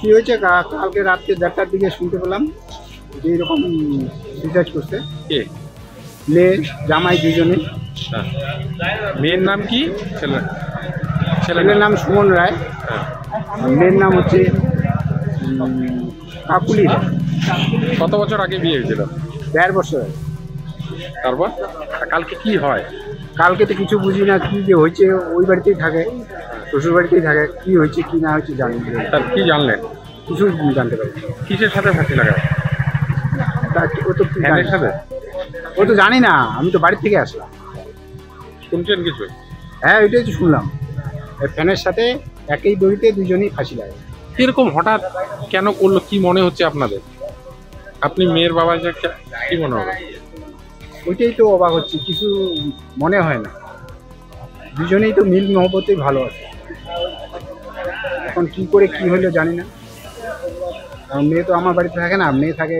কি হয়েছে কালকে রাত্রে 1:30টার দিকে শুনতে পেলাম যে এরকম সুইসাইড করছে মেয়ে জামাই দুজনে। মেয়ের নাম কি? ছেলের নাম সুমন রায়, মেয়ের নাম হচ্ছে কাকুলি রায়। কত বছর আগে বিয়ে হয়েছিল? 1.5 বছর। তারপর কালকে কি হয়? কালকে তো কিছু বুঝি না কি যে হয়েছে, ওই বাড়িতেই থাকে, শ্বশুর বাড়িতেই থাকে, কি হয়েছে কি না হয়েছে জানি না। তার কি জানলেন? কিছু জানতে পারি। কিসের সাথে ফাঁসি লাগায়? ও তো ফ্যানের সাথে? ও তো জানি না, আমি তো বাড়ি থেকে আসলাম। শুনছেন কিছু? হ্যাঁ ওইটাই তো শুনলাম, ফ্যানের সাথে একই দড়িতে দুজনেই ফাঁসি লাগে। এরকম হঠাৎ কেন করলো কি মনে হচ্ছে আপনাদের? আপনি মেয়ের বাবা কি মনে হবে? ওইটাই তো অবাক হচ্ছে, কিছু মনে হয় না, দুজনেই তো মিল মহব্বতেই ভালো আছে। এখন কি করে কি হলো জানি না, মেয়ে তো আমার বাড়িতে থাকে না, মেয়ে থাকে